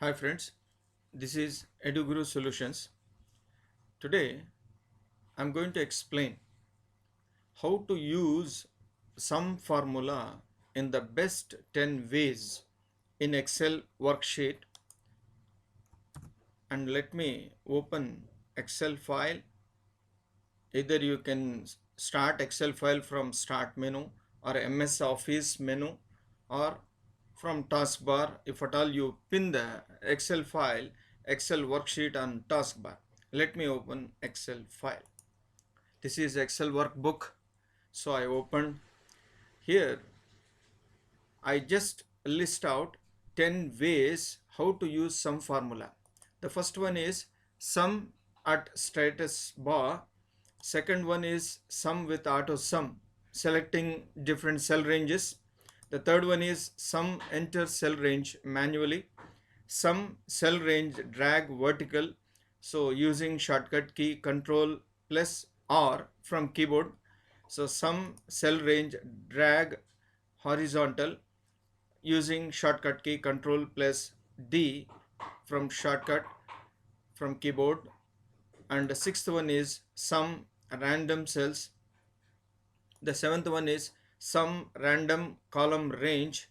Hi friends, this is EduGuru Solutions. Today I'm going to explain how to use some formula in the best 10 ways in Excel worksheet, and let me open Excel file. Either you can start Excel file from start menu or MS Office menu or from taskbar. If at all you pin the Excel file, Excel worksheet on taskbar. Let me open Excel file. This is Excel workbook. So I opened here. I just list out 10 ways how to use sum formula. The first one is sum at status bar. Second one is sum with auto sum, selecting different cell ranges. The third one is sum enter cell range manually. Sum cell range drag vertical, so using shortcut key control plus R from keyboard. So sum cell range drag horizontal using shortcut key control plus D from shortcut from keyboard. And the sixth one is sum random cells. The seventh one is sum random column range,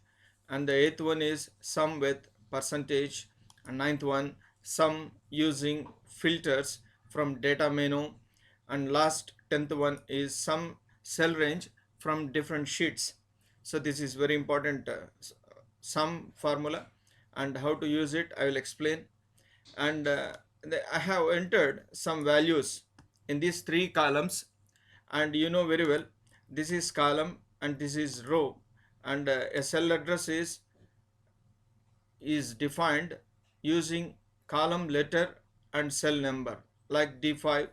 and the eighth one is sum with percentage, and ninth one sum using filters from data menu, and last 10th one is sum cell range from different sheets. So this is very important sum formula, and how to use it I will explain. And I have entered some values in these three columns, and you know very well this is column and this is row, and a cell address is defined using column letter and cell number, like D5,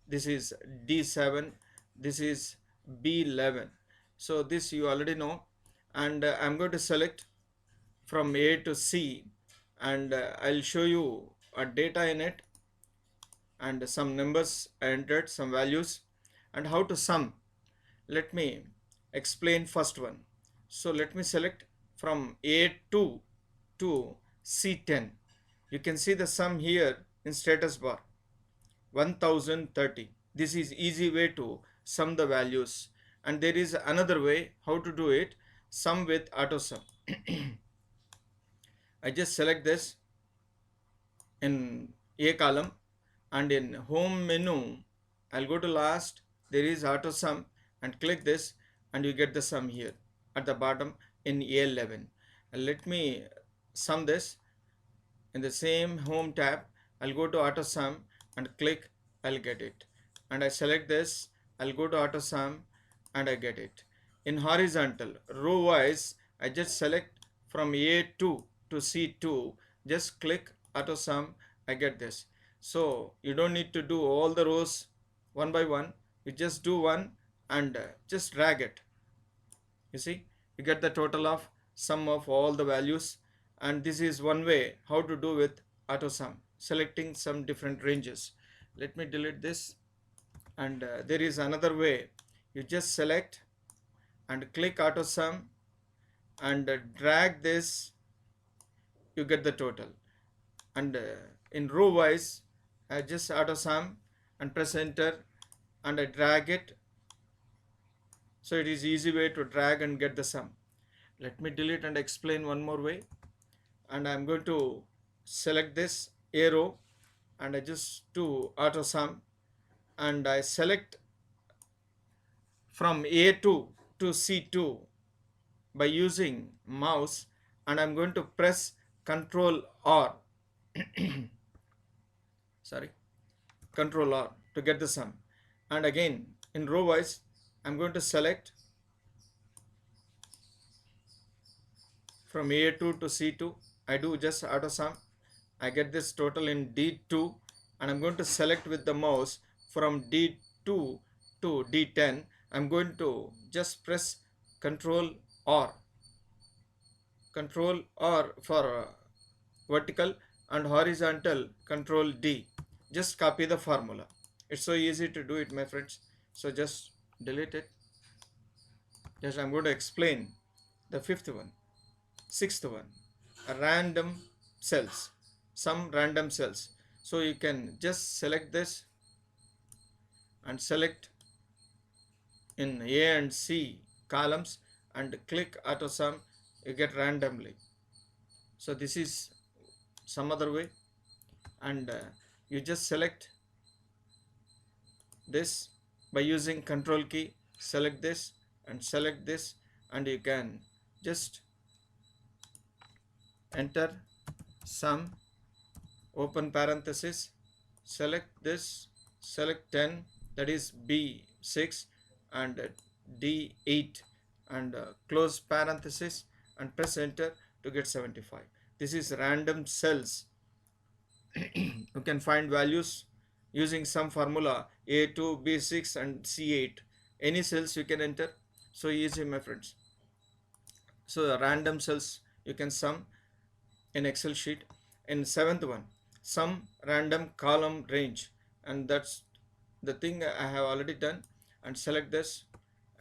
this is D7, this is B11. So this you already know, and I'm going to select from A to C, and I'll show you a data in it and some numbers I entered, some values, and how to sum. Let me explain first one. So let me select from A2 to C10. You can see the sum here in status bar, 1030. This is easy way to sum the values, and there is another way how to do it, sum with auto sum. I just select this in A column, and in home menu I'll go to last, there is auto sum, and click this and you get the sum here at the bottom in A11. And let me sum this in the same home tab. I'll go to auto sum and click, I'll get it, and I select this, I'll go to auto sum and I get it. In horizontal row wise, I just select from A2 to C2, just click auto sum, I get this. So you don't need to do all the rows one by one, you just do one and just drag it. You see, you get the total of sum of all the values, and this is one way how to do with auto sum, selecting some different ranges. Let me delete this, and there is another way. You just select and click auto sum and drag this, you get the total. And in row wise, I just auto sum and press enter and I drag it. So it is easy way to drag and get the sum. Let me delete and explain one more way. And I'm going to select this arrow and I just do auto sum, and I select from A2 to C2 by using mouse, and I'm going to press Control R. Sorry, Control R to get the sum. And again in row wise, I'm going to select from A2 to C2. I do just auto sum. I get this total in D2, and I'm going to select with the mouse from D2 to D10. I'm going to just press Control R. Control R for vertical, and horizontal Control D. Just copy the formula. It's so easy to do it, my friends. So just delete it. Just I'm going to explain the fifth one, sixth one, random cells. some random cells. So you can just select this and select in A and C columns and click auto sum, you get randomly. So this is some other way, and you just select this by using control key, select this and select this, and you can just enter sum, open parenthesis, select this, select 10, that is B6, and D8, and close parenthesis and press enter to get 75. This is random cells. You can find values using some formula A2, B6 and C8. Any cells you can enter. So easy, my friends. So the random cells you can sum in Excel sheet. In seventh one, sum random column range, and that's the thing I have already done. And select this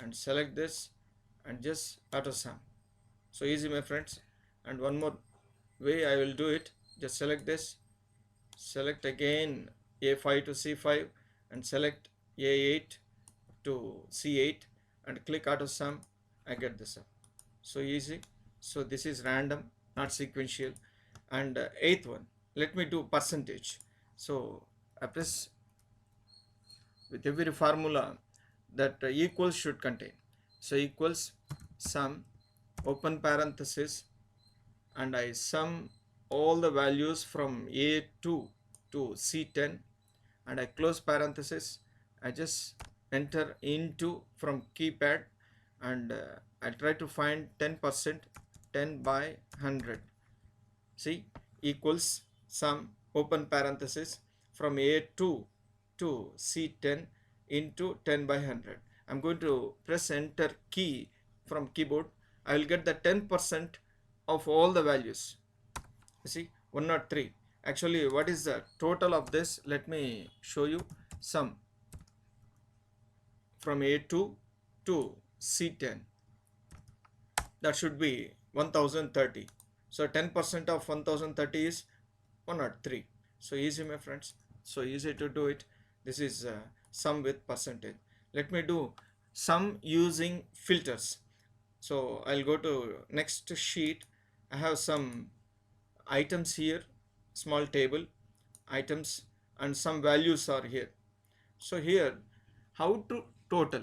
and select this and just auto sum. So easy, my friends. And one more way I will do it. Just select this, select again A5 to C5 and select A8 to C8 and click auto sum. I get the sum. So easy. So this is random, not sequential. And eighth one, let me do percentage. So I press with every formula that equals should contain. So equals sum, open parenthesis, and I sum all the values from A2 to C10, and I close parenthesis. I just enter into from keypad, and I try to find 10%, 10 by 100. See, equals sum, open parenthesis, from A2 to C10 into 10 by 100. I'm going to press enter key from keyboard. I will get the 10% of all the values. You see, 103. Actually, what is the total of this? Let me show you. Sum from A2 to C10, that should be 1030. So 10% of 1030 is 103. So easy, my friends. So easy to do it. This is sum with percentage. Let me do sum using filters. So I'll go to next sheet. I have some items here, small table items, and some values are here. So here, how to total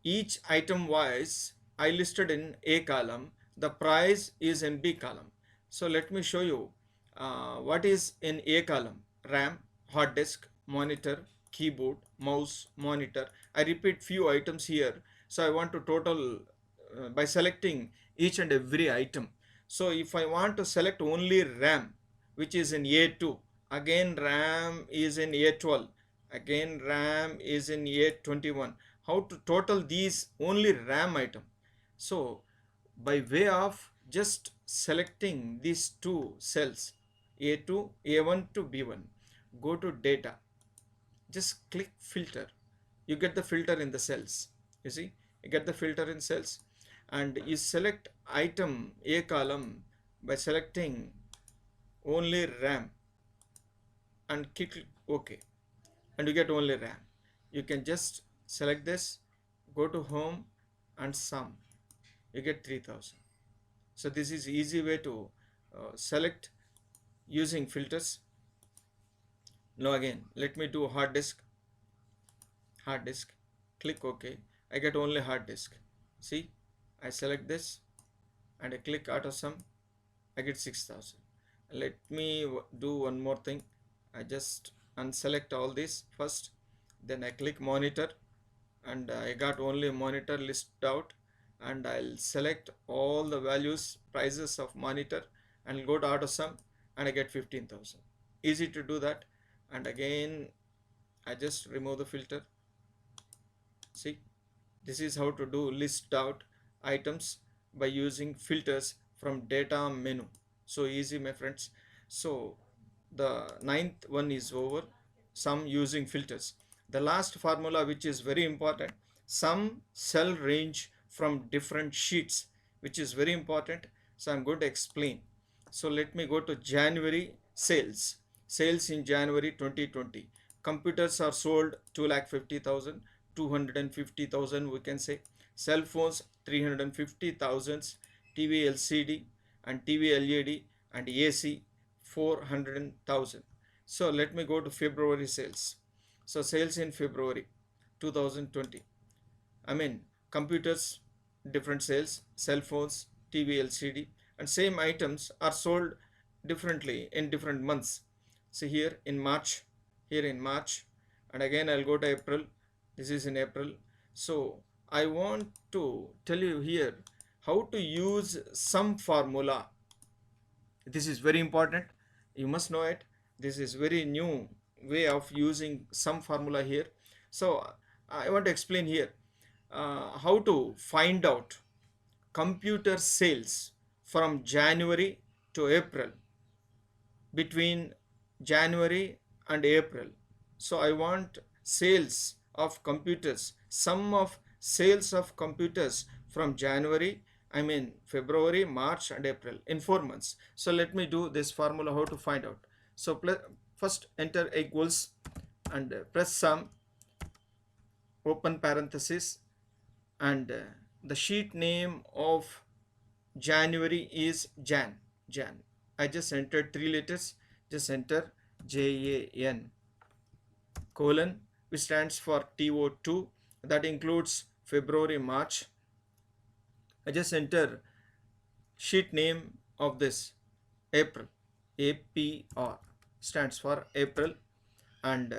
each item wise, I listed in A column, the price is in B column. So let me show you what is in A column: RAM, hard disk, monitor, keyboard, mouse, monitor. I repeat few items here. So I want to total by selecting each and every item. So if I want to select only RAM, which is in A2, again RAM is in A12, again RAM is in A21. How to total these only RAM item? So by way of just selecting these two cells, A2, A1 to B1, go to data, just click filter. You get the filter in the cells. You see, you get the filter in cells, and you select item A column by selecting only RAM and click OK, and you get only RAM. You can just select this, go to home and sum, you get 3000. So this is easy way to select using filters. Now again, let me do hard disk, click OK. I get only hard disk. See, I select this and I click auto sum, I get 6000. Let me do one more thing. I just unselect all this first, then I click monitor, and I got only monitor list out, and I'll select all the values prices of monitor and go to auto sum, and I get 15,000. Easy to do that. And again I just remove the filter. See, this is how to do list out items by using filters from data menu. So easy, my friends. So the ninth one is over, sum using filters. The last formula, which is very important, sum cell range from different sheets, which is very important. So I'm going to explain. So let me go to January sales. Sales in January 2020. Computers are sold 2,50,000, 250,000 we can say. Cell phones 350,000, TV LCD and TV LED and AC 400,000. So let me go to February sales. So sales in February 2020. I mean, computers, different sales, cell phones, TV, LCD, and same items are sold differently in different months. See here in March, and again I'll go to April. This is in April. So I want to tell you here how to use some formula. This is very important. You must know it. This is very new way of using some formula here. So I want to explain here how to find out computer sales from January to April, between January and April. So I want sales of computers, sum of sales of computers from January, I mean February, March and April in 4 months. So let me do this formula how to find out. So first enter equals and press sum, open parenthesis, and the sheet name of January is Jan. I just entered 3 letters. Just enter JAN colon, which stands for TO2. That includes February, March. I just enter sheet name of this April. APR stands for April, and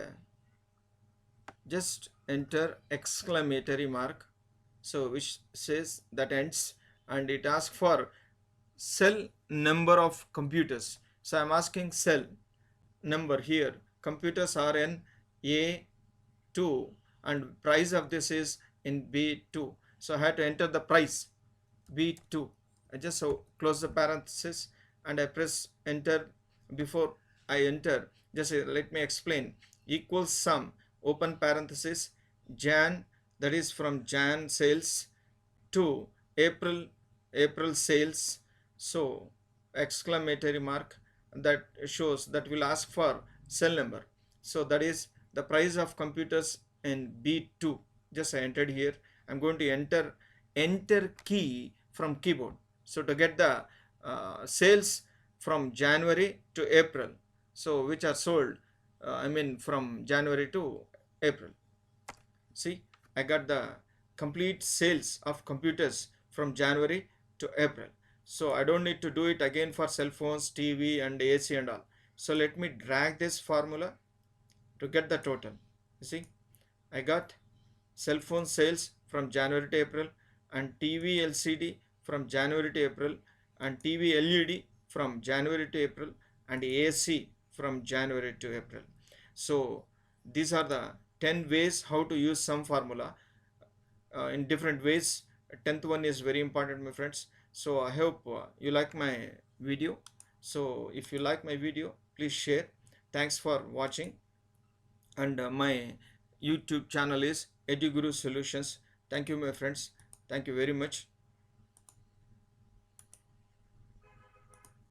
just enter exclamatory mark, so which says that ends, and it asks for cell number of computers. So I'm asking cell number here. Computers are in A2 and price of this is in B2. So I had to enter the price B2. I just close the parenthesis and I press enter. Before I enter, just let me explain. Equals sum, open parenthesis, Jan, that is from Jan sales, to April sales. So exclamatory mark, that shows that will ask for cell number. So that is the price of computers in B2. Just I entered here. I'm going to enter key from keyboard. So to get the sales from January to April, so which are sold, I mean from January to April. See, I got the complete sales of computers from January to April. So I don't need to do it again for cell phones, TV and AC and all. So let me drag this formula to get the total. You see, I got cell phone sales from January to April, and TV LCD from January to April, and TV LED from January to April, and AC from January to April. So these are the 10 ways how to use some formula in different ways. 10th one is very important, my friends. So I hope you like my video. So if you like my video, please share. Thanks for watching. And my YouTube channel is EduGuru Solutions. Thank you, my friends. Thank you very much.